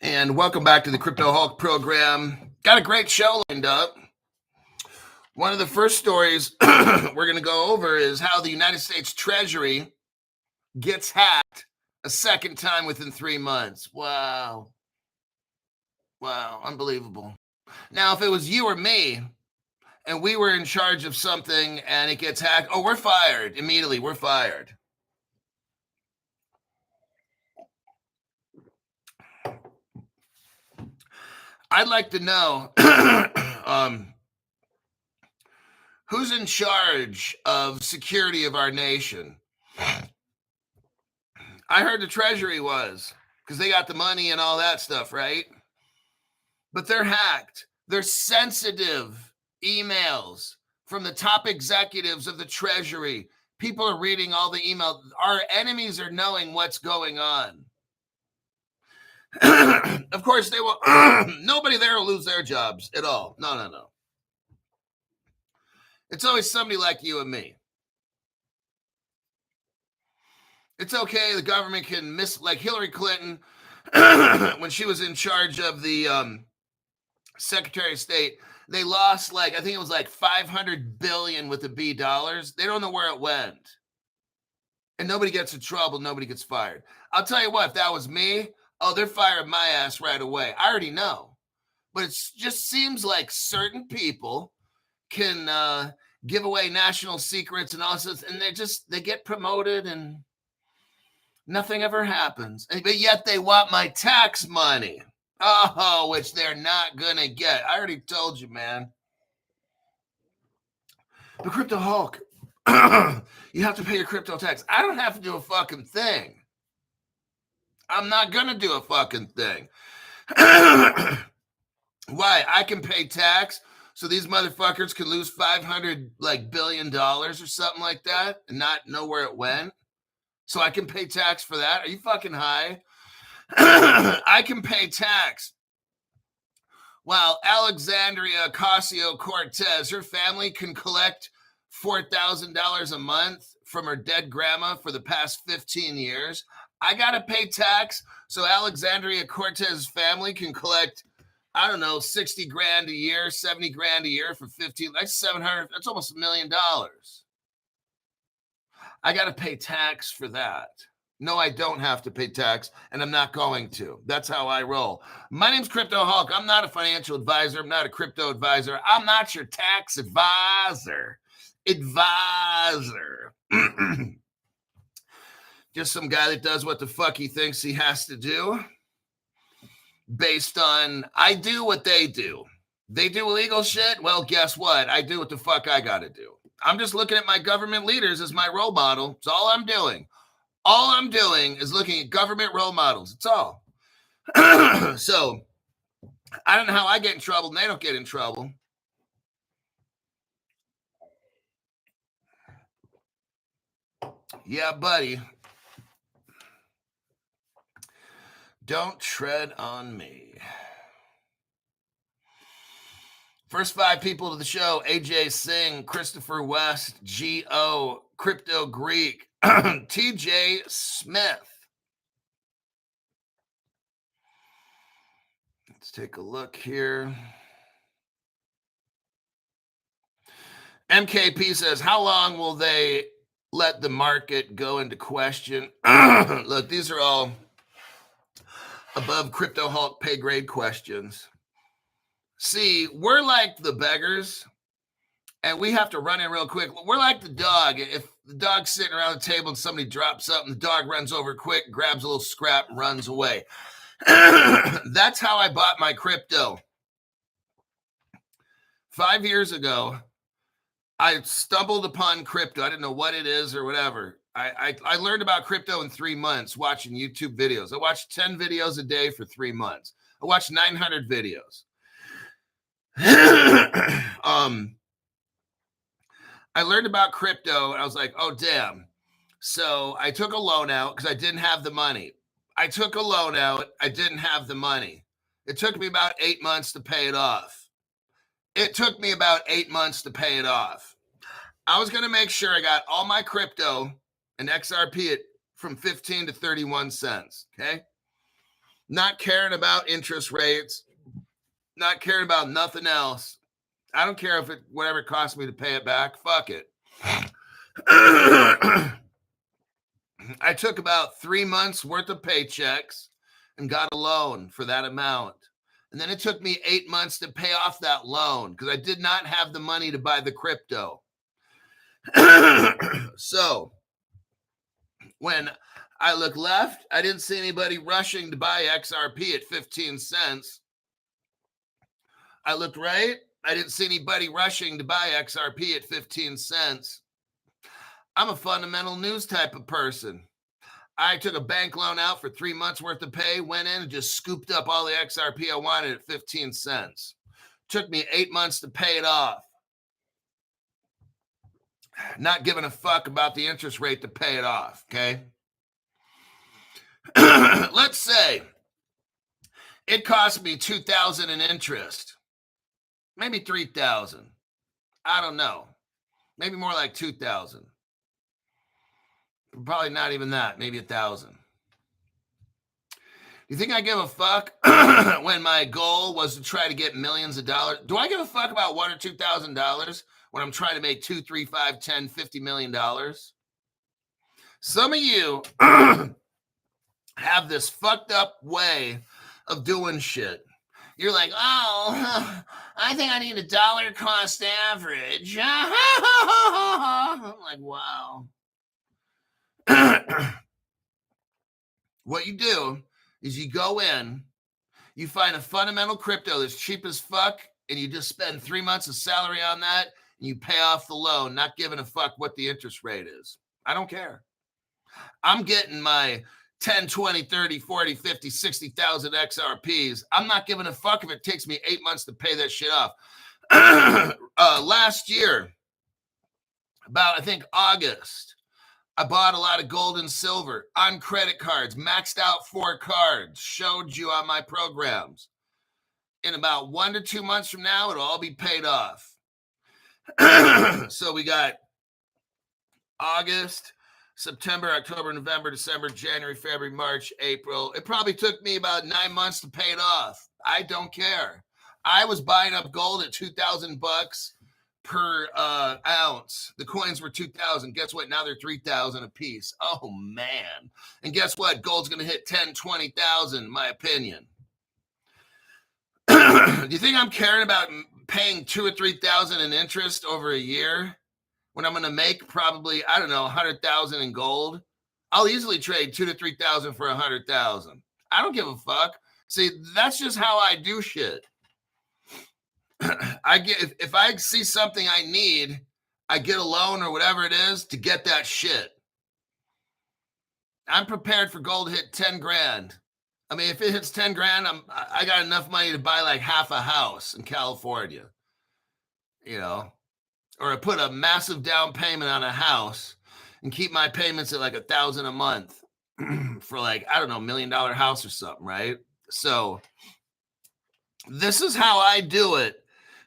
And welcome back to the Crypto Hulk program. Got a great show lined up. One of the first stories we're going to go over is how the United States Treasury gets hacked a second time within 3 months. Wow. Wow, unbelievable. Now, if it was you or me and we were in charge of something and it gets hacked, oh, we're fired immediately. We're fired. I'd like to know who's in charge of security of our nation. I heard the Treasury was, because they got the money and all that stuff, right? But they're hacked. They're sensitive emails from the top executives of the Treasury. People are reading all the email. Our enemies are knowing what's going on. Of course, they will. Nobody there will lose their jobs at all. No. It's always somebody like you and me. It's okay. The government can like Hillary Clinton, when she was in charge of the Secretary of State, they lost I think it was like 500 billion with the B dollars. They don't know where it went. And nobody gets in trouble. Nobody gets fired. I'll tell you what, if that was me, oh, they're firing my ass right away. I already know. But it just seems like certain people can give away national secrets and all this, and they get promoted and nothing ever happens. But yet they want my tax money. Oh, which they're not going to get. I already told you, man. The Crypto Hulk, you have to pay your crypto tax. I don't have to do a fucking thing. I'm not going to do a fucking thing. Why? I can pay tax so these motherfuckers can lose $500 billion or something like that and not know where it went. So I can pay tax for that. Are you fucking high? I can pay tax. While Alexandria Ocasio-Cortez, her family can collect $4,000 a month from her dead grandma for the past 15 years. I got to pay tax so Alexandria Cortez's family can collect, I don't know, 60 grand a year, 70 grand a year for 15, that's 700, that's almost $1 million. I got to pay tax for that. No, I don't have to pay tax, and I'm not going to. That's how I roll. My name's Crypto Hulk. I'm not a financial advisor. I'm not a crypto advisor. I'm not your tax advisor. Just some guy that does what the fuck he thinks he has to do based on, I do what they do. They do illegal shit. Well, guess what? I do what the fuck I got to do. I'm just looking at my government leaders as my role model. It's all I'm doing. All I'm doing is looking at government role models. It's all. So I don't know how I get in trouble and they don't get in trouble. Yeah, buddy. Don't tread on me. First 5 people to the show: AJ Singh, Christopher West, G.O., Crypto Greek, TJ Smith. Let's take a look here. MKP says, how long will they let the market go into question? Look, these are all above Crypto Hulk pay grade questions. See, we're like the beggars, and we have to run in real quick. We're like the dog. If the dog's sitting around the table and somebody drops something, the dog runs over quick, grabs a little scrap, and runs away. That's how I bought my crypto. 5 years ago, I stumbled upon crypto. I didn't know what it is or whatever. I learned about crypto in 3 months watching YouTube videos. I watched 10 videos a day for 3 months. I watched 900 videos. I learned about crypto and I was like, oh, damn. So I took a loan out because I didn't have the money. I took a loan out. I didn't have the money. It took me about 8 months to pay it off. I was going to make sure I got all my crypto and XRP from 15 to 31 cents. Okay. not caring about interest rates, not caring about nothing else. I don't care if it whatever it costs me to pay it back. Fuck it. I took about 3 months worth of paychecks and got a loan for that amount. And then it took me 8 months to pay off that loan because I did not have the money to buy the crypto. So when I look left, I didn't see anybody rushing to buy XRP at 15 cents. I looked right, I didn't see anybody rushing to buy XRP at 15 cents. I'm a fundamental news type of person. I took a bank loan out for 3 months worth of pay, went in and just scooped up all the XRP I wanted at 15 cents. Took me 8 months to pay it off. Not giving a fuck about the interest rate to pay it off, okay? Let's say it cost me $2,000 in interest. Maybe $3,000. I don't know. Maybe more like $2,000. Probably not even that. Maybe $1,000. You think I give a fuck when my goal was to try to get millions of dollars? Do I give a fuck about $1,000 or $2,000 when I'm trying to make $2, $3, $5, $10, $50 million? Some of you have this fucked up way of doing shit. You're like, oh, I think I need a dollar cost average. I'm like, wow. What you do is you go in, you find a fundamental crypto that's cheap as fuck, and you just spend 3 months of salary on that, and you pay off the loan, not giving a fuck what the interest rate is. I don't care. I'm getting my 10, 20, 30, 40, 50, 60,000 XRPs. I'm not giving a fuck if it takes me 8 months to pay that shit off. Last year, about, I think, August, I bought a lot of gold and silver on credit cards, maxed out 4 cards, showed you on my programs. In about 1 to 2 months from now, it'll all be paid off. So we got August, September, October, November, December, January, February, March, April. It probably took me about 9 months to pay it off. I don't care. I was buying up gold at $2,000 per ounce. The coins were 2,000. Guess what? Now they're 3,000 a piece. Oh, man. And guess what? Gold's going to hit 10, 20,000, in my opinion. Do you think I'm caring about paying 2,000 or 3,000 in interest over a year when I'm going to make probably, I don't know, 100,000 in gold? I'll easily trade 2,000 to 3,000 for 100,000. I don't give a fuck. See, that's just how I do shit. If I see something I need, I get a loan or whatever it is to get that shit. I'm prepared for gold to hit 10 grand. I mean, if it hits 10 grand, I got enough money to buy like half a house in California, you know, or I put a massive down payment on a house and keep my payments at like $1,000 a month for like, I don't know, $1 million house or something, right? So this is how I do it.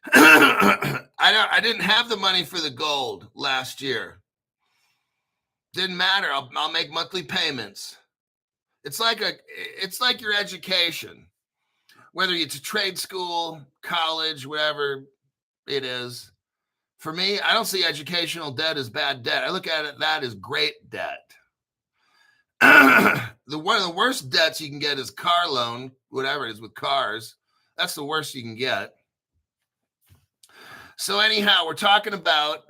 I didn't have the money for the gold last year. Didn't matter. I'll make monthly payments. It's like your education, whether it's a trade school, college, whatever it is. For me, I don't see educational debt as bad debt. I look at that as great debt. One of the worst debts you can get is car loan, whatever it is with cars. That's the worst you can get. So anyhow, we're talking about,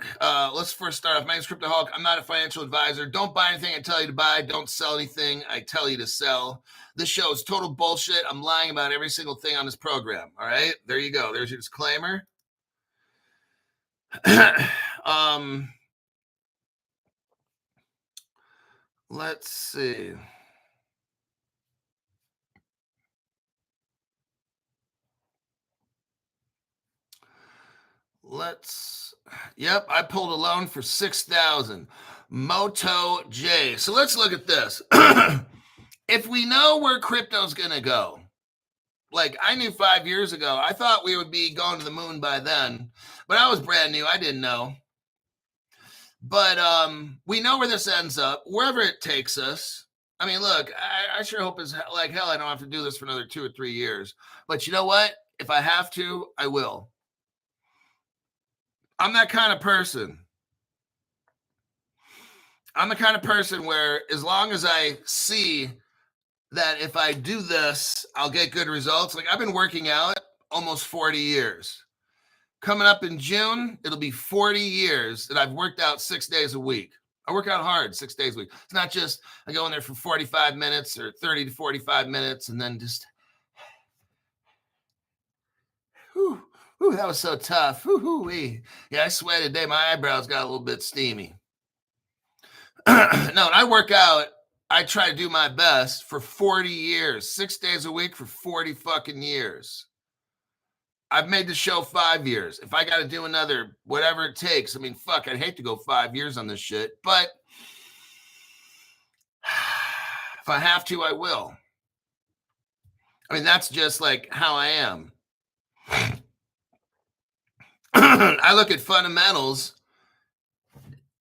let's first start off. My name's Cryptoholic. I'm not a financial advisor. Don't buy anything I tell you to buy. Don't sell anything I tell you to sell. This show is total bullshit. I'm lying about every single thing on this program. All right, there you go. There's your disclaimer. Let's see. Yep, I pulled a loan for 6,000. Moto J. So let's look at this. If we know where crypto's going to go, like I knew 5 years ago, I thought we would be going to the moon by then, but I was brand new. I didn't know. But we know where this ends up, wherever it takes us. I mean, look, I sure hope as like hell I don't have to do this for another 2 or 3 years. But you know what? If I have to, I will. I'm that kind of person. I'm the kind of person where as long as I see that if I do this, I'll get good results. Like I've been working out almost 40 years. Coming up in June, it'll be 40 years that I've worked out 6 days a week. I work out hard 6 days a week. It's not just I go in there for 45 minutes or 30 to 45 minutes and then just, whew, that was so tough. Yeah, I sweated today. My eyebrows got a little bit steamy. No, when I work out, I try to do my best for 40 years, 6 days a week for 40 fucking years. I've made the show 5 years. If I got to do another, whatever it takes, I mean, fuck, I'd hate to go 5 years on this shit, but if I have to, I will. I mean, that's just like how I am. I look at fundamentals.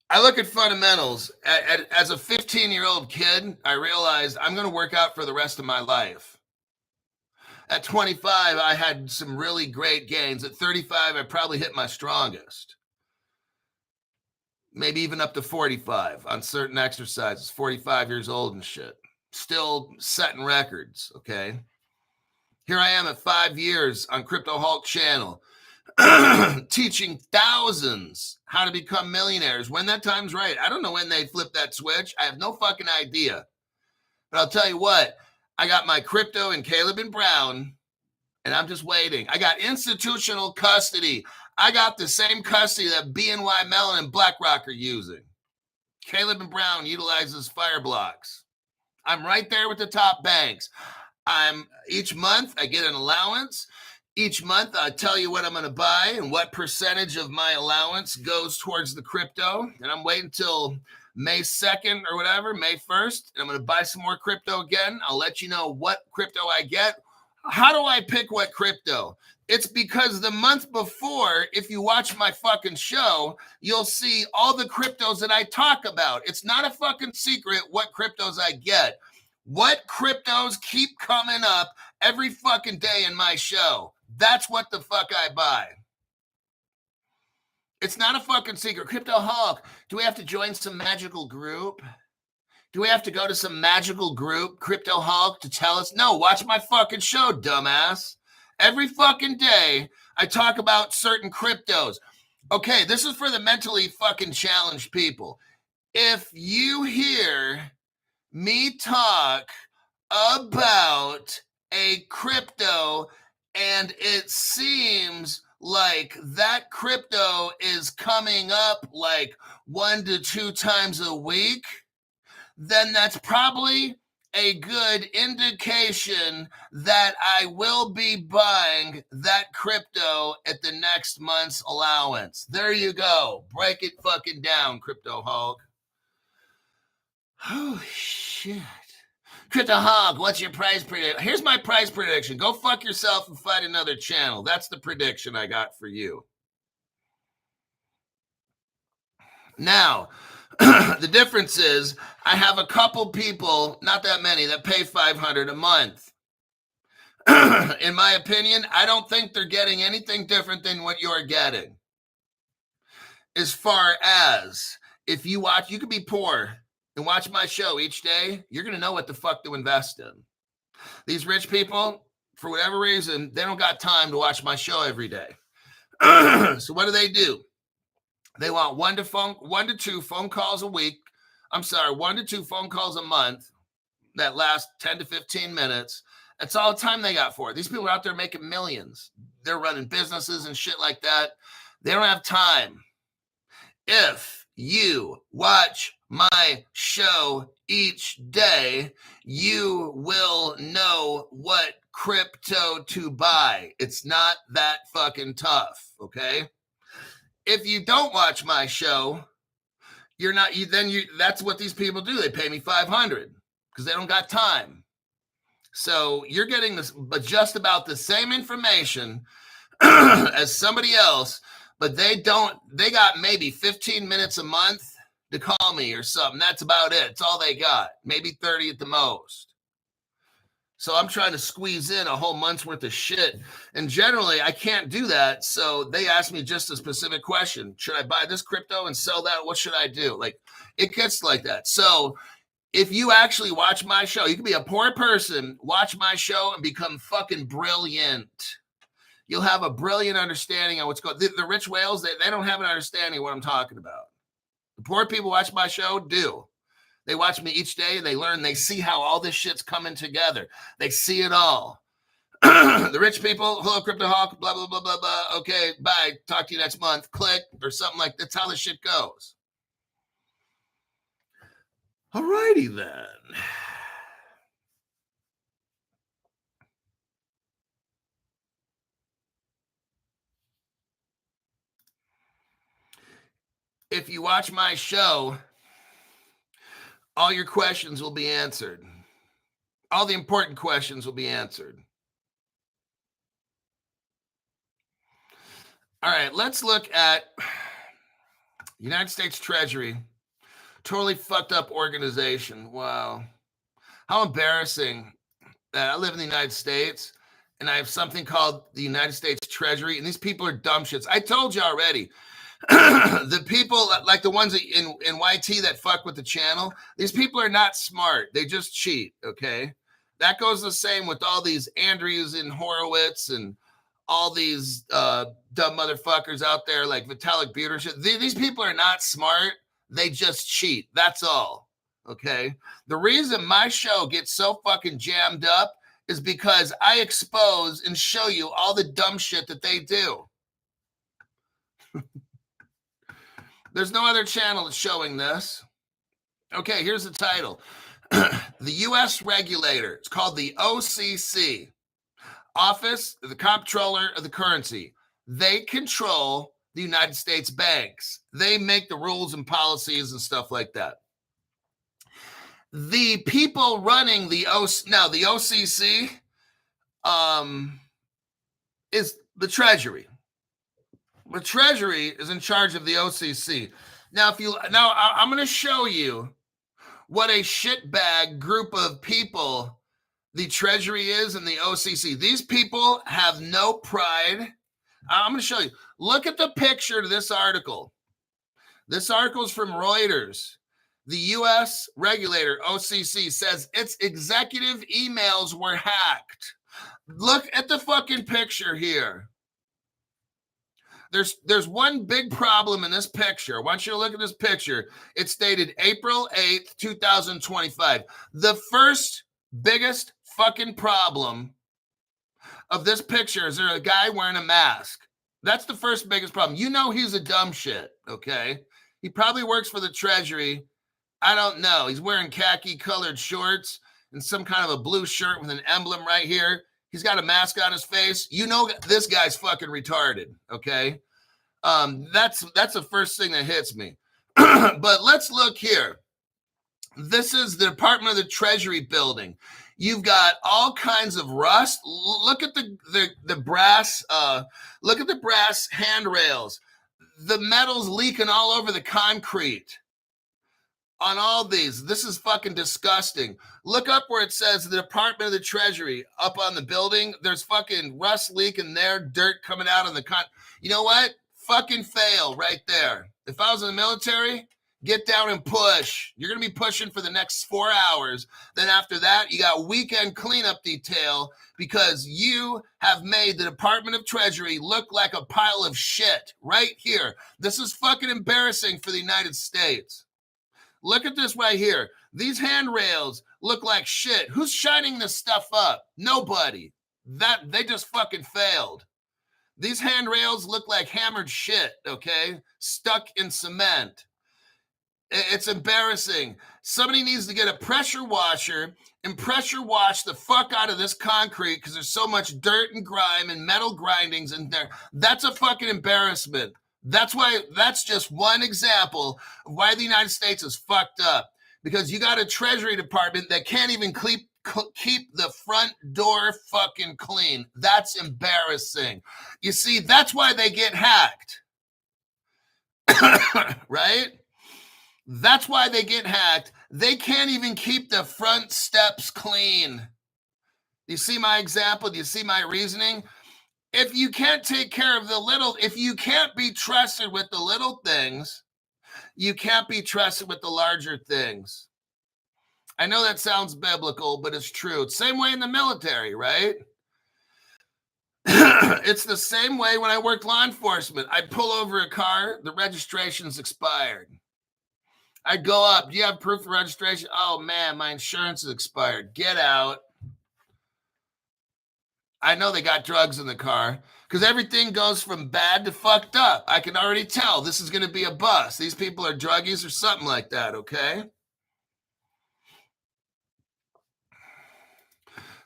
As a 15-year-old kid, I realized I'm going to work out for the rest of my life. At 25, I had some really great gains. At 35, I probably hit my strongest. Maybe even up to 45 on certain exercises, 45 years old and shit. Still setting records, okay? Here I am at 5 years on Crypto Hulk channel, teaching thousands how to become millionaires when that time's right. I don't know when they flip that switch. I have no fucking idea. But I'll tell you what, I got my crypto in Caleb and Brown, and I'm just waiting. I got institutional custody. I got the same custody that BNY Mellon and BlackRock are using. Caleb and Brown utilizes Fireblocks. I'm right there with the top banks. Each month I get an allowance. Each month I tell you what I'm going to buy and what percentage of my allowance goes towards the crypto. And I'm waiting until May 2nd or whatever, May 1st. And I'm going to buy some more crypto again. I'll let you know what crypto I get. How do I pick what crypto? It's because the month before, if you watch my fucking show, you'll see all the cryptos that I talk about. It's not a fucking secret what cryptos I get. What cryptos keep coming up every fucking day in my show. That's what the fuck I buy. It's not a fucking secret. Crypto Hulk, do we have to join some magical group? Do we have to go to some magical group, Crypto Hulk, to tell us? No, watch my fucking show, dumbass. Every fucking day, I talk about certain cryptos. Okay, this is for the mentally fucking challenged people. If you hear me talk about a crypto and it seems like that crypto is coming up like 1 to 2 times a week, then that's probably a good indication that I will be buying that crypto at the next month's allowance. There you go. Break it fucking down, Crypto Hulk. Oh, shit. Crypto Hulk, what's your price prediction? Here's my price prediction. Go fuck yourself and find another channel. That's the prediction I got for you. Now, the difference is I have a couple people, not that many, that pay $500 a month. In my opinion, I don't think they're getting anything different than what you're getting. As far as if you watch, you could be poor and watch my show each day, you're going to know what the fuck to invest in. These rich people, for whatever reason, they don't got time to watch my show every day. So what do? They want 1 to 2 phone calls a week. I'm sorry, 1 to 2 phone calls a month that last 10 to 15 minutes. That's all the time they got for it. These people are out there making millions. They're running businesses and shit like that. They don't have time. If you watch my show each day, you will know what crypto to buy. It's not that fucking tough, okay? If you don't watch my show, that's what these people do. They pay me $500 because they don't got time. So you're getting this, but just about the same information as somebody else, but they got maybe 15 minutes a month to call me or something. That's about it. It's all they got. Maybe 30 at the most. So I'm trying to squeeze in a whole month's worth of shit. And generally, I can't do that. So they ask me just a specific question. Should I buy this crypto and sell that? What should I do? Like, it gets like that. So if you actually watch my show, you can be a poor person, watch my show, and become fucking brilliant. You'll have a brilliant understanding of what's going on. The rich whales, they don't have an understanding of what I'm talking about. The poor people watch my show do. They watch me each day and they learn, they see how all this shit's coming together. They see it all. The rich people, hello, Crypto Hawk, blah, blah, blah, blah, blah. Okay, bye. Talk to you next month. Click or something like that. That's how this shit goes. All righty then. If you watch my show, all your questions will be answered. All the important questions will be answered. All right, let's look at United States Treasury. Totally fucked up organization. Wow. How embarrassing that I live in the United States and I have something called the United States Treasury, and these people are dumb shits. I told you already. The people like the ones in YT that fuck with the channel, these people are not smart. They just cheat, okay? That goes the same with all these Andrews and Horowitz and all these dumb motherfuckers out there like Vitalik Buterin. These people are not smart. They just cheat. That's all, okay? The reason my show gets so fucking jammed up is because I expose and show you all the dumb shit that they do. There's no other channel that's showing this. Okay, here's the title. The U.S. regulator. It's called the OCC. Office of the Comptroller of the Currency. They control the United States banks. They make the rules and policies and stuff like that. The people running the OCC is the Treasury. The Treasury is in charge of the OCC. Now, I'm going to show you what a shitbag group of people the Treasury is and the OCC. These people have no pride. I'm going to show you. Look at the picture to this article. This article is from Reuters. The U.S. regulator, OCC, says its executive emails were hacked. Look at the fucking picture here. There's one big problem in this picture. I want you to look at this picture. It's dated April 8th, 2025. The first biggest fucking problem of this picture is there a guy wearing a mask. That's the first biggest problem. You know he's a dumb shit, okay? He probably works for the Treasury. I don't know. He's wearing khaki colored shorts and some kind of a blue shirt with an emblem right here. He's got a mask on his face. You know this guy's fucking retarded, okay? That's the first thing that hits me. But let's look here. This is the Department of the Treasury building. You've got all kinds of rust. Look at the brass. Look at the brass handrails. The metal's leaking all over the concrete. On all these, this is fucking disgusting. Look up where it says the Department of the Treasury up on the building. There's fucking rust leaking there, dirt coming out on the You know what? Fucking fail right there. If I was in the military, get down and push. You're going to be pushing for the next 4 hours. Then after that, you got weekend cleanup detail because you have made the Department of Treasury look like a pile of shit right here. This is fucking embarrassing for the United States. Look at this right here. These handrails look like shit. Who's shining this stuff up? Nobody. They just fucking failed. These handrails look like hammered shit, okay? Stuck in cement. It's embarrassing. Somebody needs to get a pressure washer and pressure wash the fuck out of this concrete because there's so much dirt and grime and metal grindings in there. That's a fucking embarrassment. That's just one example of why the United States is fucked up. Because you got a Treasury Department that can't even keep the front door fucking clean. That's embarrassing. You see, that's why they get hacked. Right? That's why they get hacked. They can't even keep the front steps clean. Do you see my example? Do you see my reasoning? If you can't take care of the little, if you can't be trusted with the little things, you can't be trusted with the larger things. I know that sounds biblical, but it's true. It's the same way in the military, right? It's the same way when I worked law enforcement. I'd pull over a car, the registration's expired. I'd go up, do you have proof of registration? Oh man, my insurance is expired. Get out. I know they got drugs in the car because everything goes from bad to fucked up. I can already tell this is going to be a bust. These people are druggies or something like that, okay?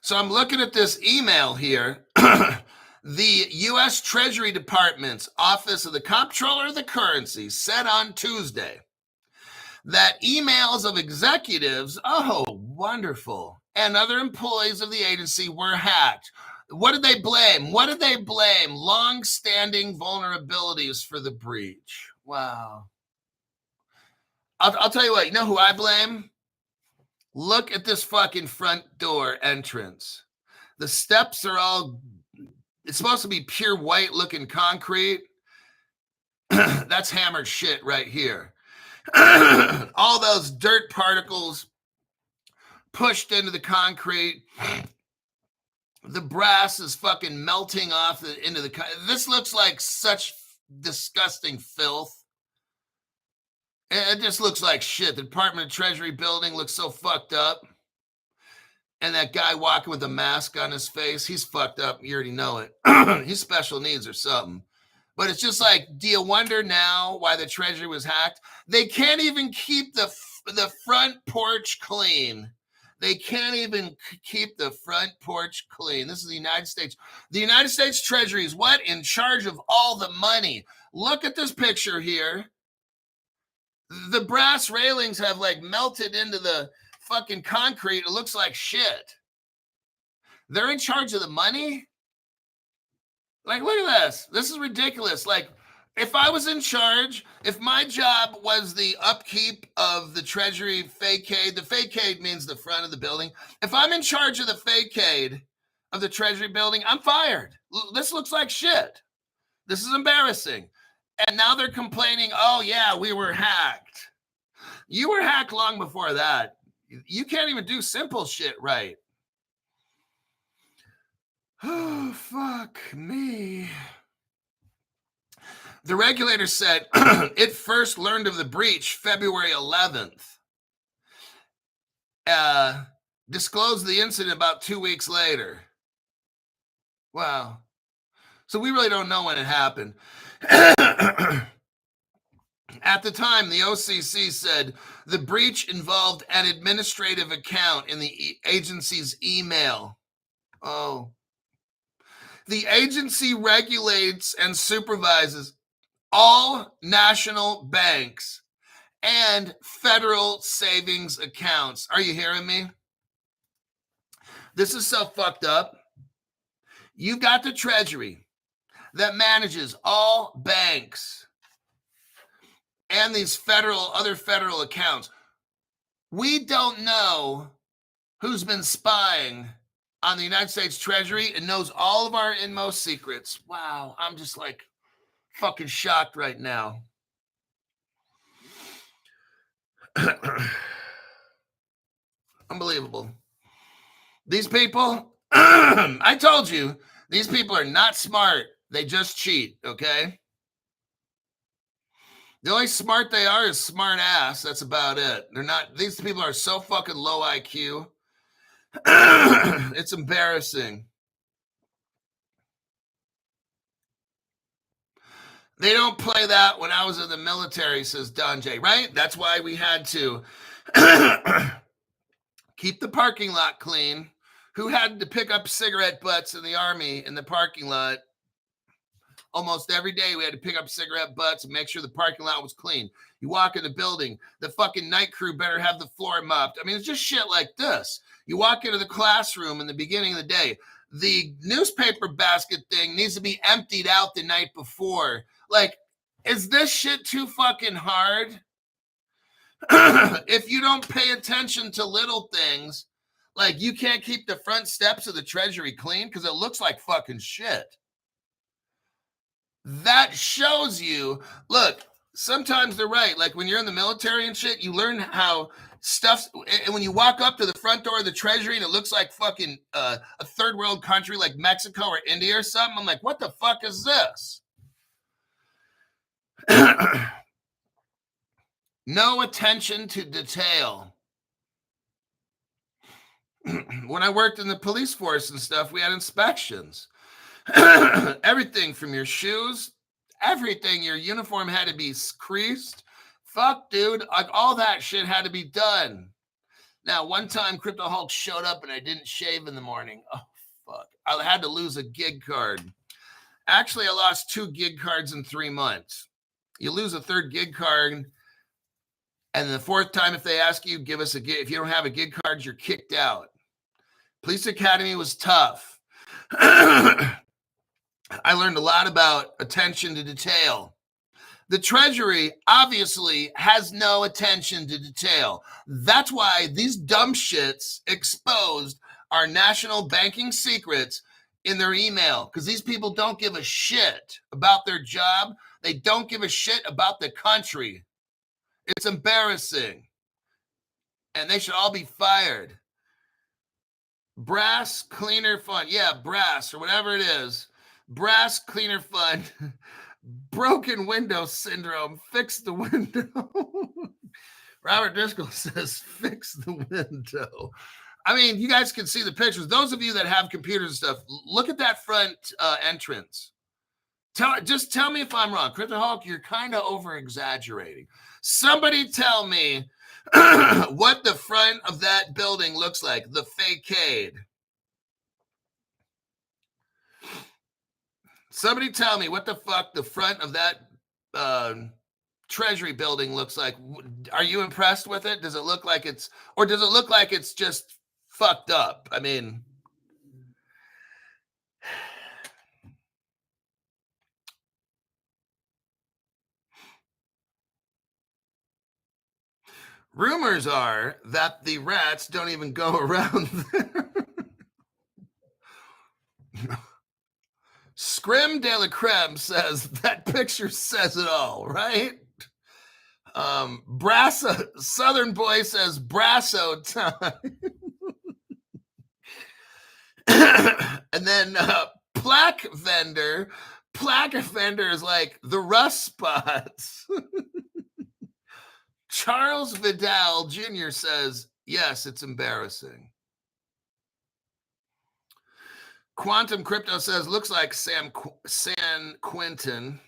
So I'm looking at this email here. The U.S. Treasury Department's Office of the Comptroller of the Currency said on Tuesday that emails of executives, oh, wonderful, and other employees of the agency were hacked. What did they blame? What did they blame? Long-standing vulnerabilities for the breach. Wow. I'll tell you what, you know who I blame? Look at this fucking front door entrance. The steps are all, it's supposed to be pure white looking concrete. That's hammered shit right here. All those dirt particles pushed into the concrete. The brass is fucking melting off into the. This looks like such disgusting filth. It just looks like shit. The Department of Treasury building looks so fucked up. And that guy walking with a mask on his face, he's fucked up. You already know it. He's special needs or something. But it's just like, do you wonder now why the Treasury was hacked? They can't even keep the front porch clean. They can't even keep the front porch clean. This is the United States. The United States Treasury is what? In charge of all the money. Look at this picture here. The brass railings have like melted into the fucking concrete. It looks like shit. They're in charge of the money? Like, look at this. This is ridiculous. Like, if I was in charge, if my job was the upkeep of the Treasury facade, the facade means the front of the building. If I'm in charge of the facade of the Treasury building, I'm fired. This looks like shit. This is embarrassing. And now they're complaining, oh yeah, we were hacked. You were hacked long before that. You can't even do simple shit right. Oh, fuck me. The regulator said it first learned of the breach February 11th. Disclosed the incident about 2 weeks later. Wow. So we really don't know when it happened. At the time, the OCC said the breach involved an administrative account in the agency's email. Oh. The agency regulates and supervises all national banks and federal savings accounts. Are you hearing me? This is so fucked up. You've got the Treasury that manages all banks and these other federal accounts. We don't know who's been spying on the United States Treasury and knows all of our inmost secrets. Wow, I'm just like fucking shocked right now. Unbelievable. These people, I told you, these people are not smart. They just cheat, okay? The only smart they are is smart ass. That's about it. They're not, these people are so fucking low IQ. It's embarrassing. They don't play that when I was in the military, says Don J, right? That's why we had to keep the parking lot clean. Who had to pick up cigarette butts in the Army in the parking lot? Almost every day we had to pick up cigarette butts and make sure the parking lot was clean. You walk in the building, the fucking night crew better have the floor mopped. I mean, it's just shit like this. You walk into the classroom in the beginning of the day, the newspaper basket thing needs to be emptied out the night before. Like, is this shit too fucking hard? If you don't pay attention to little things, like you can't keep the front steps of the Treasury clean because it looks like fucking shit. That shows you, look, sometimes they're right. Like when you're in the military and shit, you learn how stuff, and when you walk up to the front door of the Treasury and it looks like fucking a third world country like Mexico or India or something, I'm like, what the fuck is this? No attention to detail. When I worked in the police force and stuff, we had inspections. Everything from your shoes, everything, your uniform had to be creased. Fuck, dude, like all that shit had to be done. Now, one time Crypto Hulk showed up and I didn't shave in the morning. Oh, fuck. I had to lose a gig card. Actually, I lost 2 gig cards in 3 months. You lose a 3rd gig card, and the 4th time, if they ask you, give us a gig. If you don't have a gig card, you're kicked out. Police Academy was tough. I learned a lot about attention to detail. The Treasury obviously has no attention to detail. That's why these dumb shits exposed our national banking secrets in their email, because these people don't give a shit about their job. They don't give a shit about the country. It's embarrassing. And they should all be fired. Brass Cleaner Fund. Yeah, brass or whatever it is. Brass Cleaner Fund. Broken window syndrome. Fix the window. Robert Driscoll says, fix the window. I mean, you guys can see the pictures. Those of you that have computers and stuff, look at that front entrance. Just tell me if I'm wrong. Crypto Hulk, you're kind of over-exaggerating. Somebody tell me what the front of that building looks like, the facade. Somebody tell me what the fuck the front of that Treasury building looks like. Are you impressed with it? Does it look like it's, or does it look like it's just fucked up? I mean, rumors are that the rats don't even go around there. Scrim de la Creme says that picture says it all, right? Southern Boy says Brasso time. And then Plaque Vendor is like the rust spots. Charles Vidal Jr. says, yes, it's embarrassing. Quantum Crypto says, looks like San Quentin.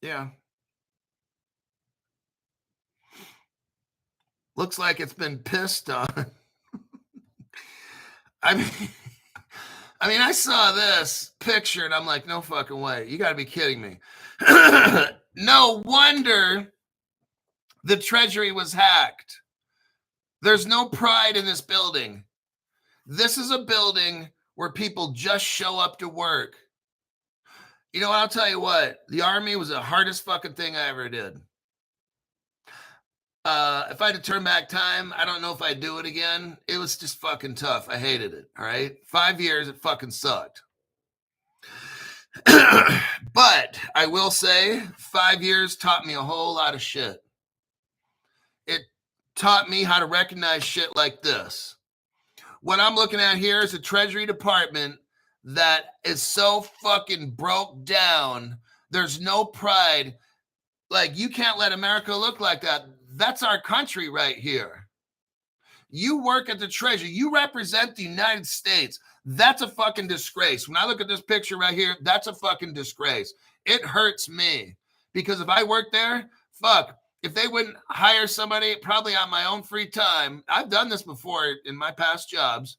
Yeah. Looks like it's been pissed on. I mean, I saw this picture and I'm like, no fucking way. You got to be kidding me. No wonder the Treasury was hacked. There's no pride in this building. This is a building where people just show up to work. You know what? I'll tell you what. The Army was the hardest fucking thing I ever did. If I had to turn back time, I don't know if I'd do it again. It was just fucking tough. I hated it. All right. 5 years, it fucking sucked. But I will say 5 years taught me a whole lot of shit. It taught me how to recognize shit like this. What I'm looking at here is a Treasury Department that is so fucking broke down. There's no pride. Like, you can't let America look like that. That's our country right here. You work at the Treasury. You represent the United States. That's a fucking disgrace. When I look at this picture right here, that's a fucking disgrace. It hurts me because if I worked there, fuck, if they wouldn't hire somebody probably on my own free time, I've done this before in my past jobs.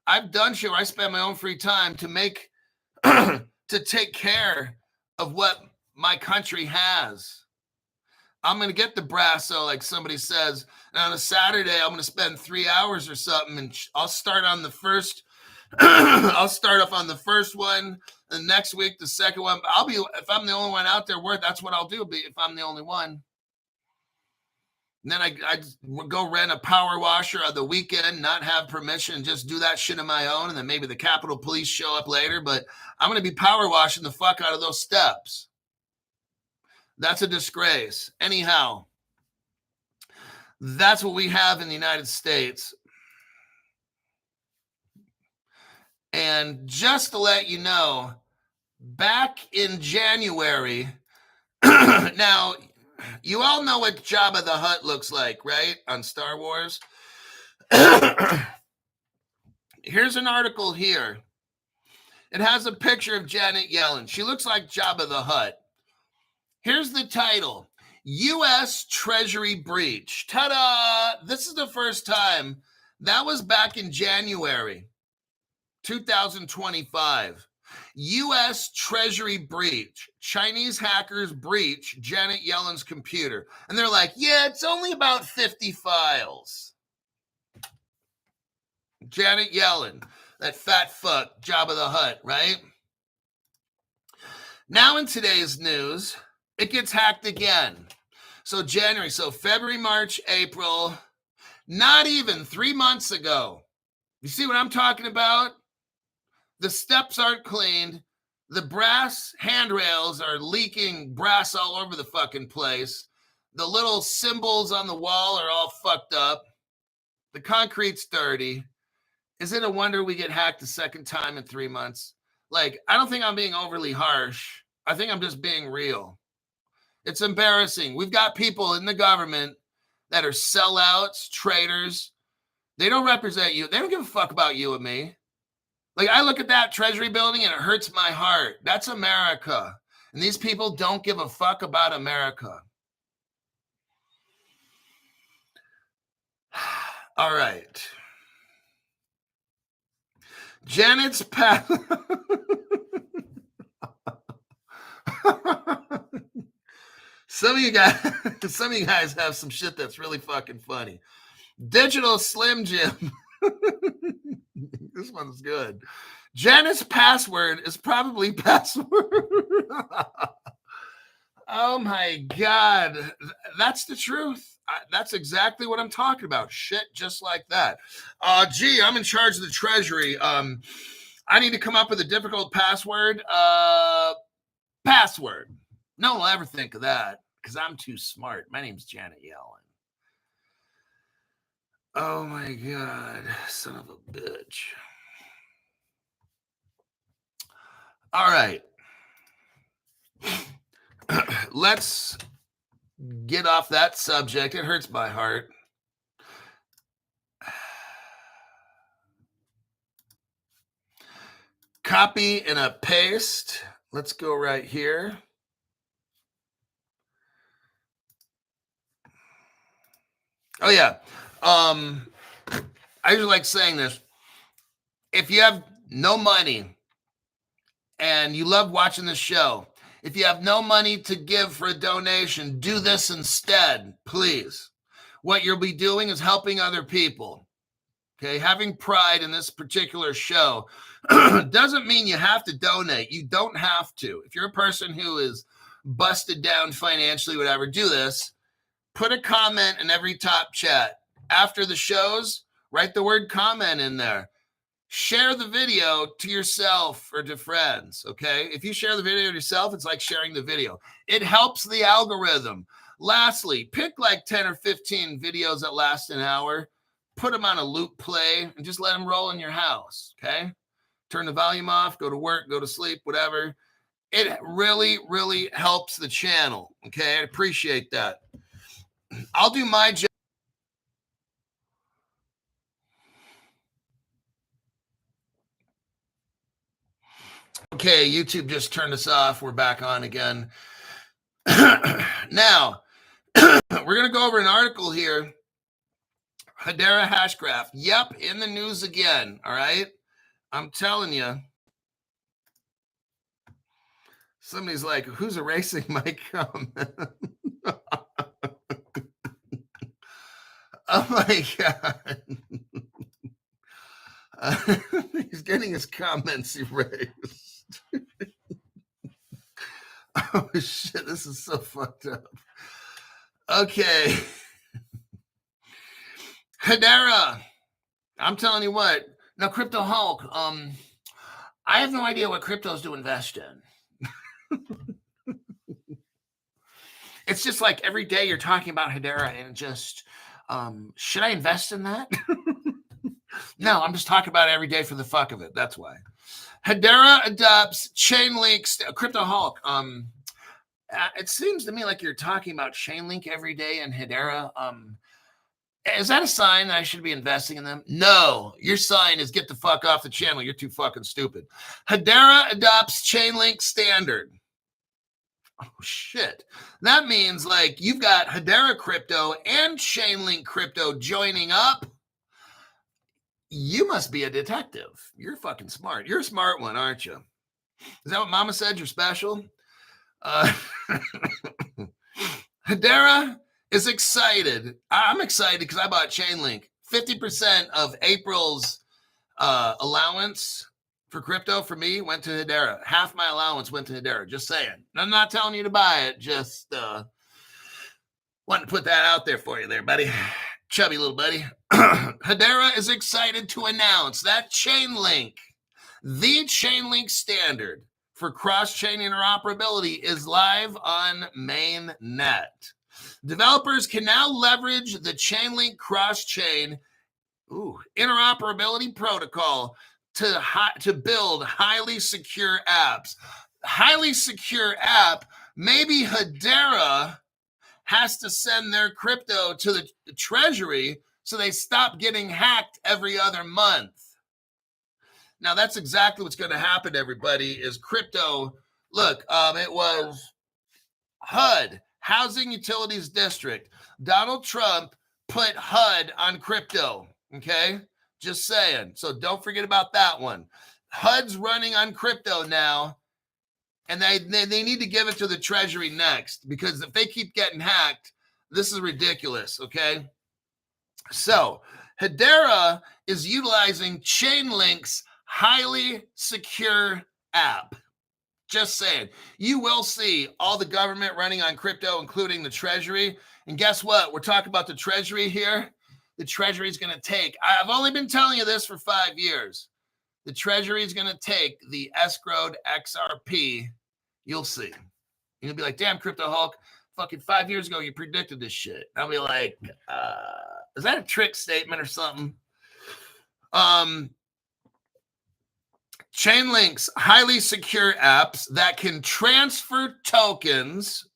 I've done shit where I spend my own free time to make, to take care of what my country has. I'm going to get the brasso, like somebody says. And on a Saturday, I'm going to spend 3 hours or something. And I'll start on the first, I'll start off on the first one. And next week, the second one. If I'm the only one out there, that's what I'll do if I'm the only one. And then I would go rent a power washer on the weekend, not have permission, just do that shit on my own. And then maybe the Capitol Police show up later. But I'm going to be power washing the fuck out of those steps. That's a disgrace. Anyhow, that's what we have in the United States. And just to let you know, back in January, now, you all know what Jabba the Hutt looks like, right? On Star Wars. Here's an article here. It has a picture of Janet Yellen. She looks like Jabba the Hutt. Here's the title. U.S. Treasury breach. Ta-da! This is the first time. That was back in January 2025. U.S. Treasury breach. Chinese hackers breach Janet Yellen's computer. And they're like, yeah, it's only about 50 files. Janet Yellen, that fat fuck, Jabba the Hutt, right? Now in today's news, it gets hacked again. So January, so February, March, April, not even 3 months ago. You see what I'm talking about? The steps aren't cleaned. The brass handrails are leaking brass all over the fucking place. The little symbols on the wall are all fucked up. The concrete's dirty. Is it a wonder we get hacked a second time in 3 months? Like, I don't think I'm being overly harsh. I think I'm just being real. It's embarrassing. We've got people in the government that are sellouts, traitors. They don't represent you. They don't give a fuck about you and me. Like, I look at that Treasury building and it hurts my heart. That's America. And these people don't give a fuck about America. All right. Janet's path. Some of you guys have some shit that's really fucking funny. Digital Slim Jim. This one's good. Janet's password is probably password. Oh my God. That's the truth. That's exactly what I'm talking about. Shit just like that. Gee, I'm in charge of the Treasury. I need to come up with a difficult password. Password. No one will ever think of that because I'm too smart. My name's Janet Yellen. Oh my God, son of a bitch. All right. Let's get off that subject. It hurts my heart. Copy and a paste. Let's go right here. Oh, yeah. I usually like saying this. If you have no money and you love watching the show, if you have no money to give for a donation, do this instead, please. What you'll be doing is helping other people. Okay, having pride in this particular show doesn't mean you have to donate. You don't have to. If you're a person who is busted down financially, whatever, do this. Put a comment in every top chat. After the shows, write the word comment in there. Share the video to yourself or to friends, okay? If you share the video to yourself, it's like sharing the video. It helps the algorithm. Lastly, pick like 10 or 15 videos that last an hour. Put them on a loop play and just let them roll in your house, okay? Turn the volume off, go to work, go to sleep, whatever. It really, really helps the channel, okay? I appreciate that. I'll do my job. Okay, YouTube just turned us off. We're back on again. Now, we're going to go over an article here. Hedera Hashgraph. Yep, in the news again, all right? I'm telling you. Somebody's like, who's erasing my comment? Oh my God. He's getting his comments erased. Oh shit, this is so fucked up. Okay. Hedera. I'm telling you what. Now, Crypto Hulk, I have no idea what cryptos to invest in. It's just like every day you're talking about Hedera and just, should I invest in that? No, I'm just talking about it every day for the fuck of it. That's why. Hedera adopts Chainlink, Crypto Hulk. It seems to me like you're talking about Chainlink every day and Hedera. Is that a sign that I should be investing in them? No, your sign is get the fuck off the channel. You're too fucking stupid. Hedera adopts Chainlink standard. Oh, shit. That means like you've got Hedera crypto and Chainlink crypto joining up. You must be a detective. You're fucking smart. You're a smart one, aren't you? Is that what Mama said? You're special? Hedera is excited. I'm excited because I bought Chainlink. 50% of April's allowance for crypto for me went to Hedera. Half my allowance went to Hedera. Just saying. I'm not telling you to buy it. Just wanted to put that out there for you there, buddy. Chubby little buddy. Hedera is excited to announce that Chainlink, the Chainlink standard for cross-chain interoperability, is live on mainnet. Developers can now leverage the Chainlink cross-chain interoperability protocol to build highly secure apps. Highly secure app, maybe Hedera has to send their crypto to the Treasury so they stop getting hacked every other month. Now, that's exactly what's going to happen, everybody, is crypto. Look, it was HUD, Housing Utilities District. Donald Trump put HUD on crypto, okay? Just saying. So don't forget about that one. HUD's running on crypto now, and they need to give it to the Treasury next, because if they keep getting hacked, this is ridiculous, okay? So Hedera is utilizing Chainlink's highly secure app. Just saying. You will see all the government running on crypto, including the Treasury. And guess what? We're talking about the Treasury here. The Treasury is going to take, I've only been telling you this for 5 years. The Treasury is going to take the escrowed XRP. You'll see. You'll be like, damn, Crypto Hulk, fucking 5 years ago, you predicted this shit. I'll be like, is that a trick statement or something? Chainlink's highly secure apps that can transfer tokens,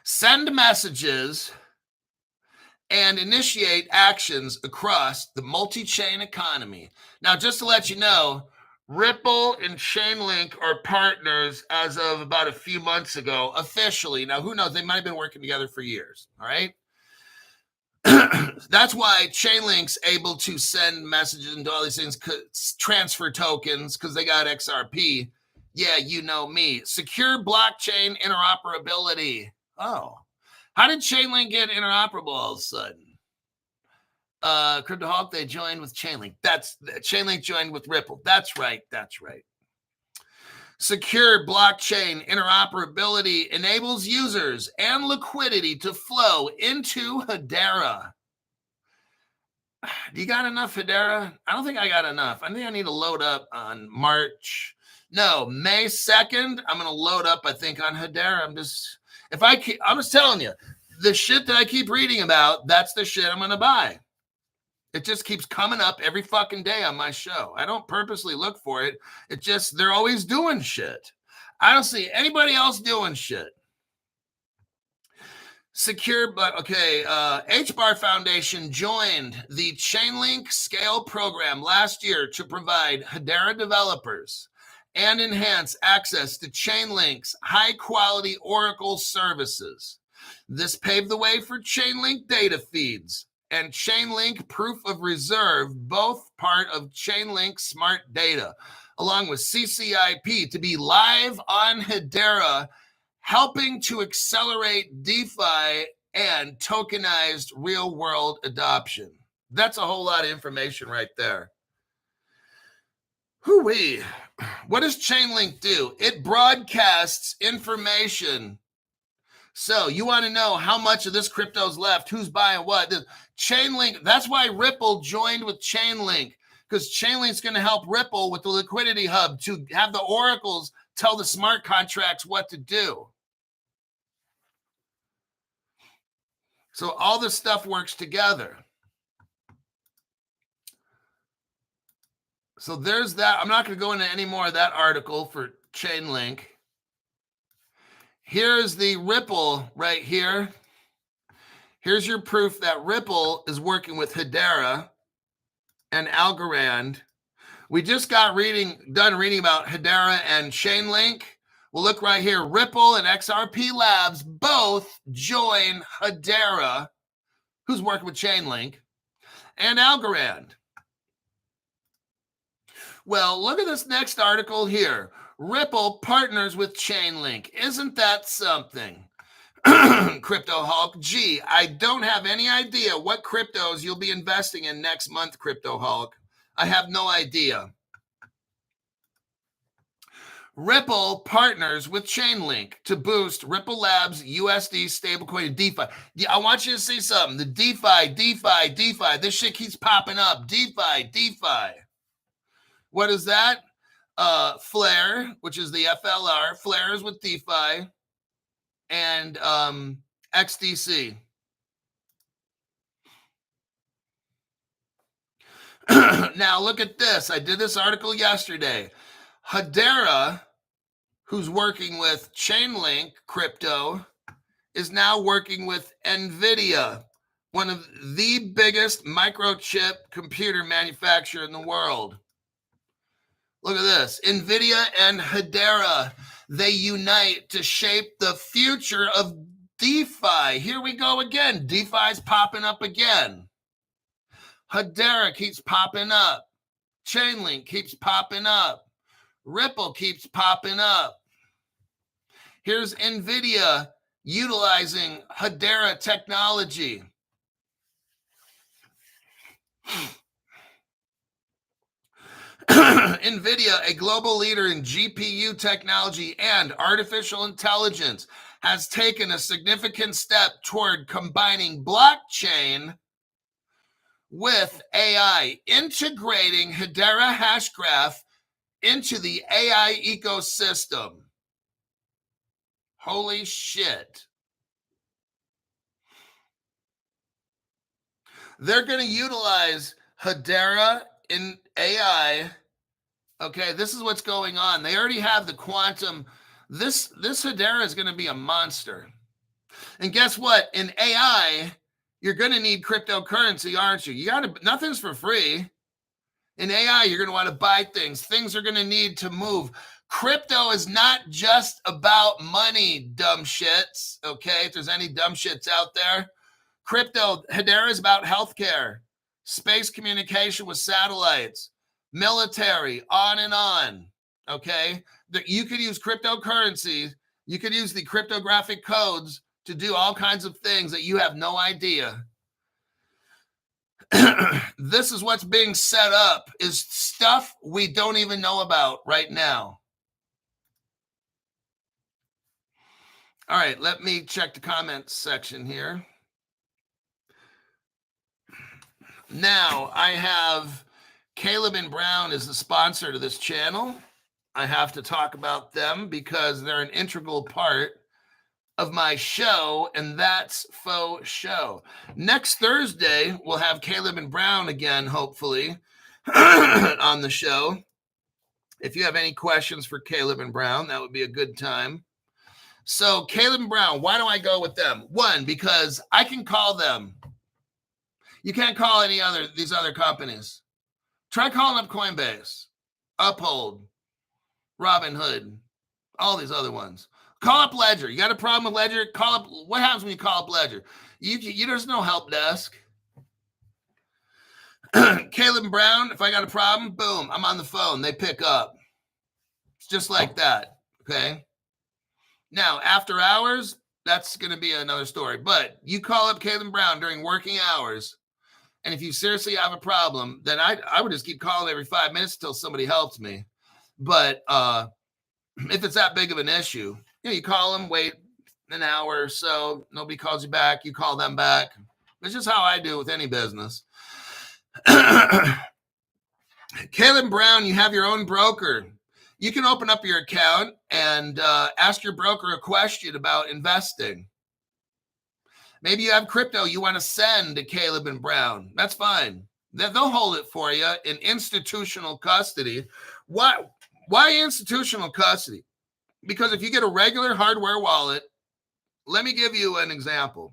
send messages, and initiate actions across the multi-chain economy. Now, just to let you know, Ripple and Chainlink are partners as of about a few months ago, officially. Now, who knows? They might have been working together for years, all right? That's why Chainlink's able to send messages and do all these things, transfer tokens, because they got XRP. Yeah, you know me. Secure blockchain interoperability. Oh, how did Chainlink get interoperable all of a sudden? Crypto Hulk, they joined with Chainlink. Chainlink joined with Ripple. That's right. That's right. Secure blockchain interoperability enables users and liquidity to flow into Hedera. Do you got enough Hedera? I don't think I got enough. I think I need to load up on May 2nd. I'm going to load up, I think, on Hedera. I'm just telling you, the shit that I keep reading about, that's the shit I'm going to buy. It just keeps coming up every fucking day on my show. I don't purposely look for it. It just, they're always doing shit. I don't see anybody else doing shit. Secure, but okay. HBAR Foundation joined the Chainlink Scale program last year to provide Hedera developers and enhance access to Chainlink's high-quality Oracle services. This paved the way for Chainlink data feeds and Chainlink Proof of Reserve, both part of Chainlink Smart Data, along with CCIP, to be live on Hedera, helping to accelerate DeFi and tokenized real-world adoption. That's a whole lot of information right there. Hoo-wee. What does Chainlink do? It broadcasts information So you want to know how much of this crypto's left, who's buying what. Chainlink, that's why Ripple joined with Chainlink, because Chainlink's going to help Ripple with the liquidity hub to have the oracles tell the smart contracts what to do. So all this stuff works together. So there's that. I'm not going to go into any more of that article for Chainlink. Here's the Ripple right here. Here's your proof that Ripple is working with Hedera and Algorand. We just got done reading about Hedera and Chainlink. Well, look right here. Ripple and XRP Labs both join Hedera, who's working with Chainlink, and Algorand. Well, look at this next article here. Ripple partners with Chainlink. Isn't that something? Crypto Hulk. Gee, I don't have any idea what cryptos you'll be investing in next month, Crypto Hulk. I have no idea. Ripple partners with Chainlink to boost Ripple Labs USD stablecoin and DeFi. I want you to see something. The DeFi. This shit keeps popping up. DeFi. What is that? Flare, which is the FLR. Flare is with DeFi. And XDC. Now look at this. I did this article yesterday. Hedera, who's working with Chainlink crypto, is now working with Nvidia, one of the biggest microchip computer manufacturer in the world. Look at this. Nvidia and Hedera, they unite to shape the future of DeFi. Here we go again. DeFi's popping up again. Hedera keeps popping up. Chainlink keeps popping up. Ripple keeps popping up. Here's Nvidia utilizing Hedera technology. Nvidia, a global leader in GPU technology and artificial intelligence, has taken a significant step toward combining blockchain with AI, integrating Hedera Hashgraph into the AI ecosystem. Holy shit. They're going to utilize Hedera in AI. Okay, this is what's going on. They already have the quantum. This Hedera is going to be a monster. And guess what? In AI, you're going to need cryptocurrency, aren't you? Nothing's for free. In AI, you're going to want to buy things. Things are going to need to move. Crypto is not just about money, dumb shits. Okay, if there's any dumb shits out there. Hedera is about healthcare, space communication with satellites, military, on and on. Okay, you could use cryptocurrency. You could use the cryptographic codes to do all kinds of things that you have no idea. This is what's being set up, is stuff we don't even know about right now. All right, let me check the comments section here. Now, I have Caleb and Brown is the sponsor to this channel. I have to talk about them because they're an integral part of my show, and that's faux show. Next Thursday, we'll have Caleb and Brown again, hopefully, on the show. If you have any questions for Caleb and Brown, that would be a good time. So Caleb and Brown, why do I go with them? One, because I can call them. You can't call these other companies. Try calling up Coinbase, Uphold, Robinhood, all these other ones. Call up Ledger. You got a problem with Ledger? Call up. What happens when you call up Ledger? There's no help desk. Caleb Brown, if I got a problem, boom, I'm on the phone. They pick up. It's just like that. Okay. Now, after hours, that's going to be another story. But you call up Caleb Brown during working hours, and if you seriously have a problem, then I would just keep calling every 5 minutes until somebody helps me. But if it's that big of an issue, you call them, wait an hour or so. Nobody calls you back. You call them back. It's just how I do with any business. Caleb Brown, you have your own broker. You can open up your account and ask your broker a question about investing. Maybe you have crypto you want to send to Caleb and Brown. That's fine. They'll hold it for you in institutional custody. Why institutional custody? Because if you get a regular hardware wallet, let me give you an example.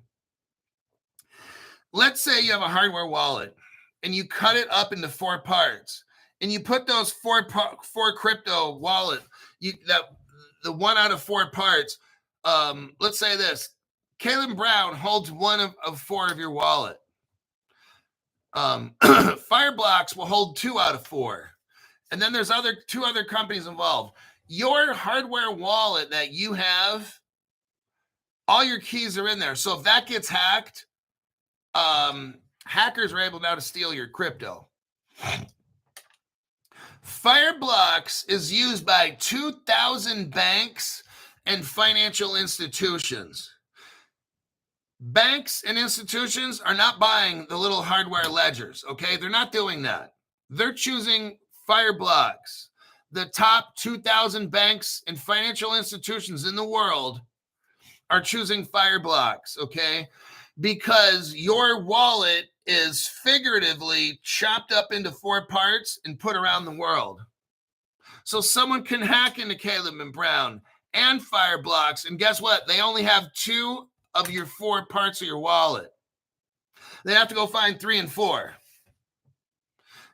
Let's say you have a hardware wallet and you cut it up into 4 parts, and you put those four crypto wallet, the one out of 4 parts. Let's say this: Caleb Brown holds one of 4 of your wallet. Fireblocks will hold 2 out of 4, and then there's 2 other companies involved. Your hardware wallet that you have, all your keys are in there. So if that gets hacked, hackers are able now to steal your crypto. Fireblocks is used by 2,000 banks and financial institutions. Banks and institutions are not buying the little hardware ledgers, okay? They're not doing that. They're choosing Fireblocks. The top 2,000 banks and financial institutions in the world are choosing Fireblocks, okay? Because your wallet is figuratively chopped up into 4 parts and put around the world. So someone can hack into Caleb and Brown and Fireblocks, and guess what? They only have 2 of your 4 parts of your wallet. They have to go find 3 and 4.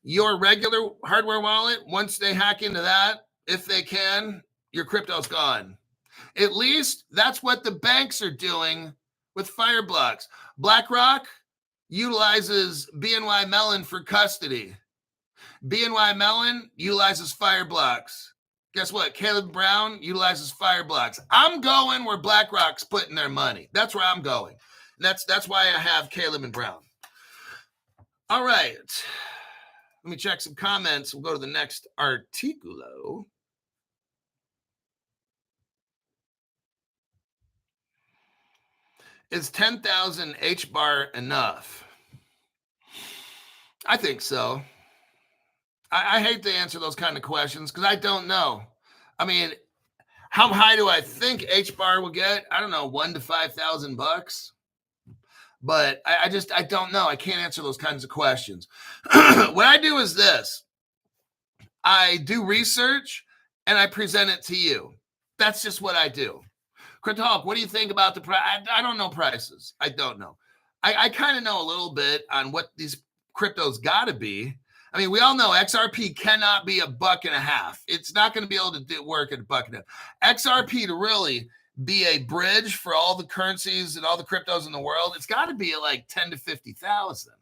Your regular hardware wallet, once they hack into that, if they can, your crypto's gone. At least that's what the banks are doing with Fireblocks. BlackRock utilizes BNY Mellon for custody. BNY Mellon utilizes Fireblocks. Guess what? Caleb Brown utilizes Fireblocks. I'm going where BlackRock's putting their money. That's where I'm going. That's why I have Caleb and Brown. All right. Let me check some comments. We'll go to the next articulo. Is 10,000 HBAR enough? I think so. I hate to answer those kind of questions because I don't know. I mean, how high do I think HBAR will get? I don't know, $1,000 to $5,000. But I don't know. I can't answer those kinds of questions. What I do is this. I do research and I present it to you. That's just what I do. Cryptoholic, what do you think about the price? I don't know prices. I don't know. I kind of know a little bit on what these cryptos got to be. I mean, we all know XRP cannot be $1.50. It's not going to be able to work at $1.50. XRP to really be a bridge for all the currencies and all the cryptos in the world, it's got to be like 10 to 50,000.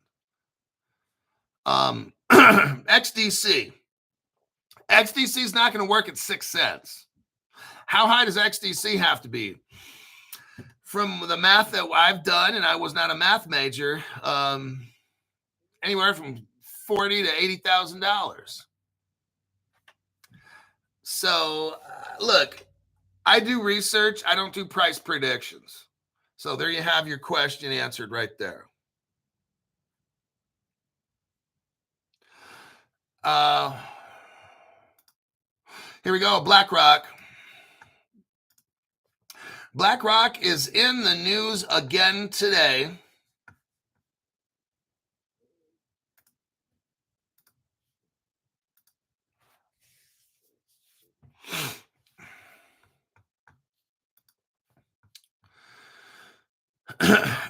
XDC is not going to work at 6 cents. How high does XDC have to be? From the math that I've done, and I was not a math major, anywhere from $40,000 to $80,000. So, look, I do research. I don't do price predictions. So there you have your question answered right there. Here we go. BlackRock. BlackRock is in the news again today.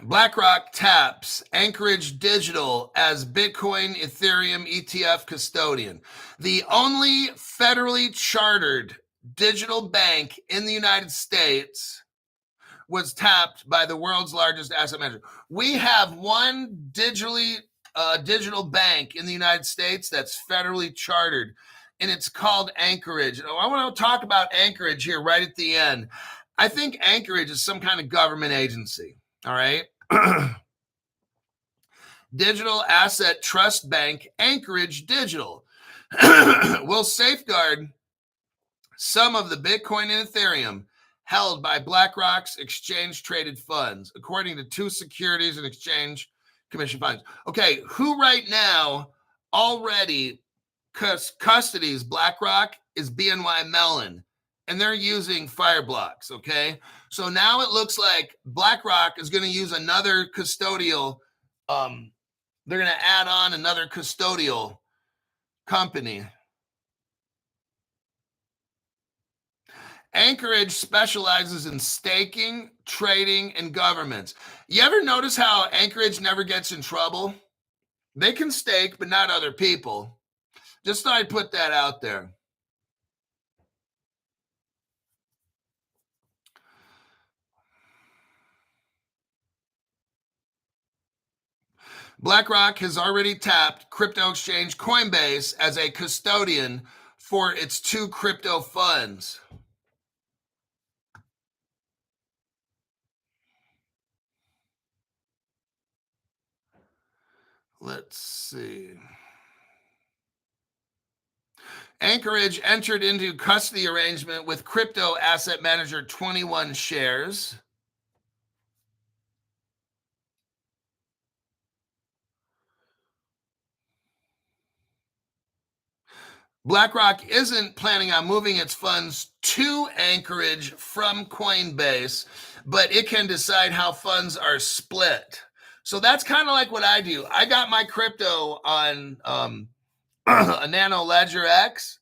BlackRock taps Anchorage Digital as Bitcoin Ethereum ETF custodian. The only federally chartered digital bank in the United States was tapped by the world's largest asset manager. We have one digital bank in the United States that's federally chartered, and it's called Anchorage. And I want to talk about Anchorage here right at the end. I think Anchorage is some kind of government agency. All right. Digital Asset Trust Bank, Anchorage Digital, will safeguard some of the Bitcoin and Ethereum held by BlackRock's exchange-traded funds, according to two Securities and Exchange Commission funds. Okay, who right now already custodies BlackRock is BNY Mellon, and they're using Fireblocks, okay? So now it looks like BlackRock is going to use another custodial, they're going to add on another custodial company. Anchorage specializes in staking, trading, and governments. You ever notice how Anchorage never gets in trouble? They can stake, but not other people. Just thought I'd put that out there. BlackRock has already tapped crypto exchange Coinbase as a custodian for its two crypto funds. Let's see. Anchorage entered into custody arrangement with crypto asset manager 21 Shares. BlackRock isn't planning on moving its funds to Anchorage from Coinbase, but it can decide how funds are split. So that's kind of like what I do. I got my crypto on a Nano Ledger X,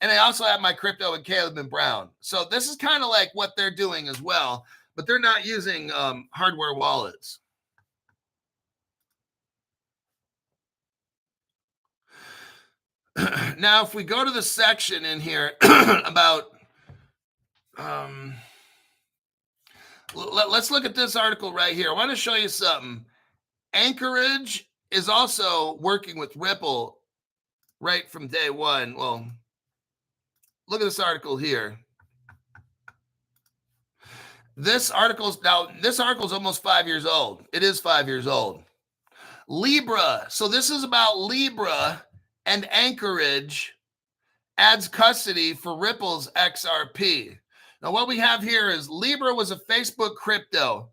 and I also have my crypto in Caleb and Brown. So this is kind of like what they're doing as well, but they're not using hardware wallets. Now, if we go to the section in here about, let's look at this article right here. I want to show you something. Anchorage is also working with Ripple right from day one. Well, look at this article here. This article's almost 5 years old. It is 5 years old. Libra. So this is about Libra and Anchorage adds custody for Ripple's XRP. Now, what we have here is Libra was a Facebook crypto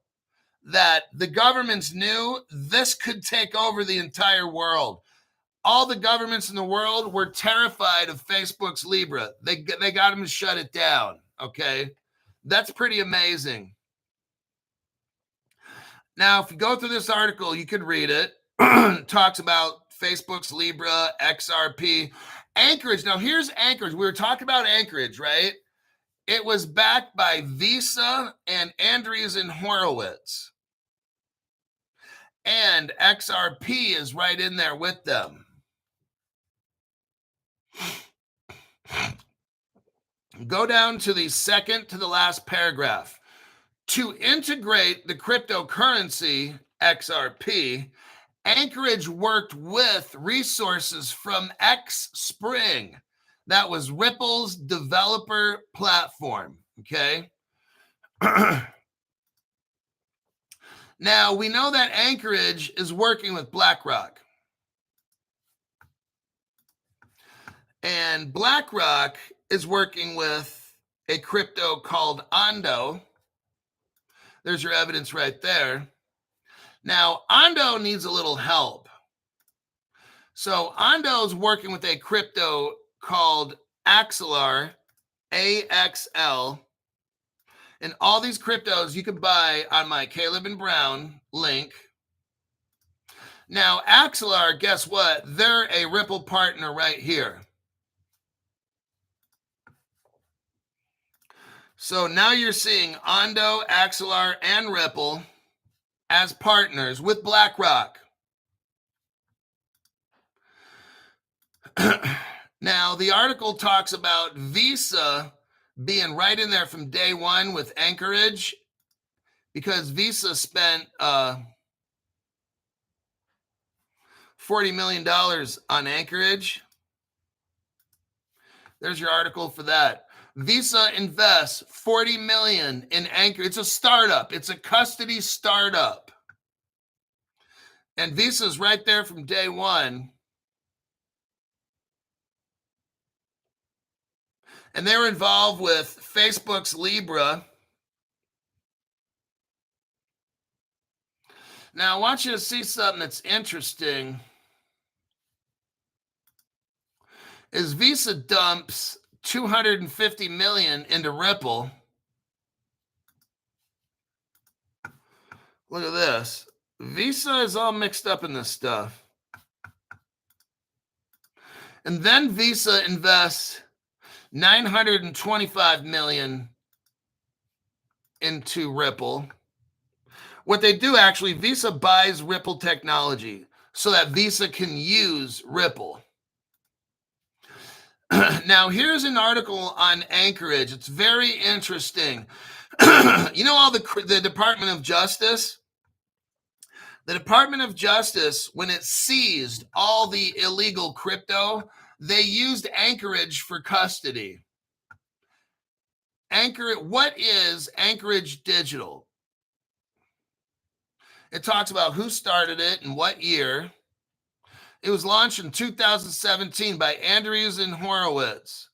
that the governments knew this could take over the entire world. All the governments in the world were terrified of Facebook's Libra. They got them to shut it down, okay? That's pretty amazing. Now, if you go through this article, you could read it. It talks about Facebook's Libra, XRP, Anchorage. Now, here's Anchorage. We were talking about Anchorage, right? It was backed by Visa and Andreessen Horowitz. And XRP is right in there with them. Go down to the second to the last paragraph. To integrate the cryptocurrency XRP, Anchorage worked with resources from Xspring. That was Ripple's developer platform, okay? Now, we know that Anchorage is working with BlackRock. And BlackRock is working with a crypto called Ondo. There's your evidence right there. Now, Ondo needs a little help. So Ondo's working with a crypto called Axelar, AXL. And all these cryptos you can buy on my Caleb and Brown link. Now, Axelar, guess what? They're a Ripple partner right here. So now you're seeing Ondo, Axelar, and Ripple as partners with BlackRock. Now, the article talks about Visa being right in there from day one with Anchorage because Visa spent $40 million on Anchorage. There's your article for that. Visa invests $40 million in Anchorage. It's a startup. It's a custody startup. And Visa's right there from day one. And they were involved with Facebook's Libra. Now, I want you to see something that's interesting. Is Visa dumps $250 million into Ripple. Look at this. Visa is all mixed up in this stuff. And then Visa invests $925 million into Ripple. What they do actually, Visa buys Ripple technology so that Visa can use Ripple. Now, here's an article on Anchorage. It's very interesting. You know, all the Department of Justice? The Department of Justice, when it seized all the illegal crypto, they used Anchorage for custody. What is Anchorage Digital? It talks about who started it and what year. It was launched in 2017 by Andreessen Horowitz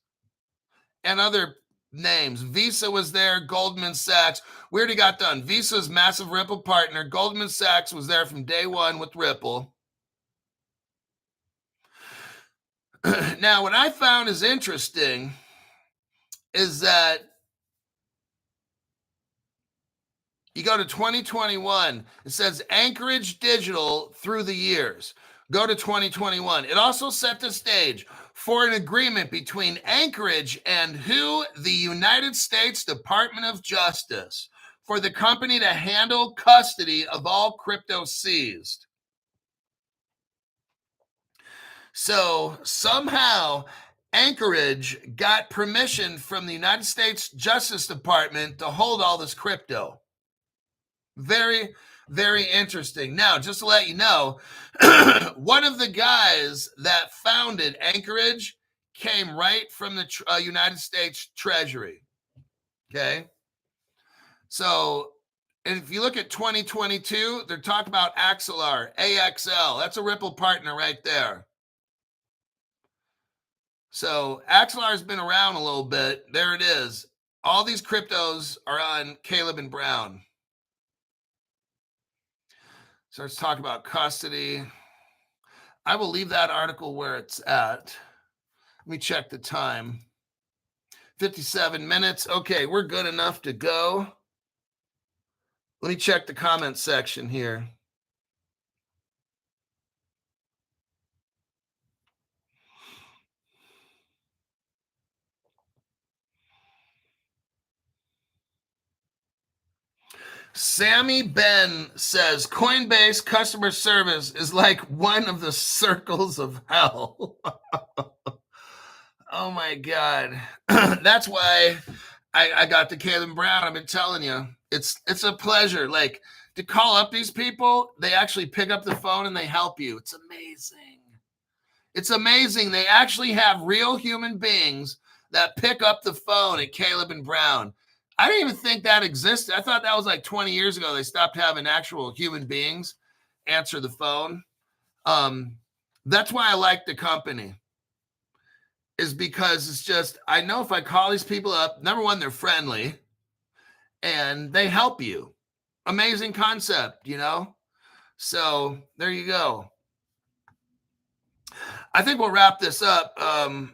and other names. Visa was there, Goldman Sachs. We already got done. Visa's massive Ripple partner. Goldman Sachs was there from day one with Ripple. Now, what I found is interesting is that you go to 2021, it says Anchorage Digital through the years. Go to 2021. It also set the stage for an agreement between Anchorage and who? The United States Department of Justice for the company to handle custody of all crypto seized. So somehow Anchorage got permission from the United States Justice Department to hold all this crypto. Very, very interesting. Now, just to let you know, one of the guys that founded Anchorage came right from the United States Treasury. Okay. So if you look at 2022, they're talking about Axelar, AXL. That's a Ripple partner right there. So Axelar has been around a little bit. There it is. All these cryptos are on Caleb and Brown. So let's talk about custody. I will leave that article where it's at. Let me check the time. 57 minutes. Okay, we're good enough to go. Let me check the comment section here. Sammy Ben says Coinbase customer service is like one of the circles of hell. Oh my God. That's why I got the Caleb Brown. I've been telling you, it's a pleasure. Like to call up these people, they actually pick up the phone and they help you. It's amazing. It's amazing. They actually have real human beings that pick up the phone at Caleb and Brown. I didn't even think that existed. I thought that was like 20 years ago. They stopped having actual human beings answer the phone. That's why I like the company, is because it's just, I know if I call these people up, number one, they're friendly and they help you. Amazing concept, you know? So there you go. I think we'll wrap this up. I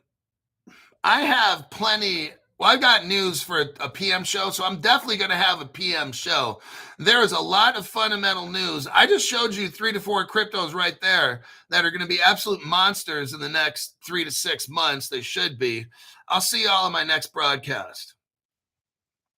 have plenty. Well, I've got news for a PM show, so I'm definitely going to have a PM show. There is a lot of fundamental news. I just showed you 3 to 4 cryptos right there that are going to be absolute monsters in the next 3 to 6 months. They should be. I'll see you all in my next broadcast.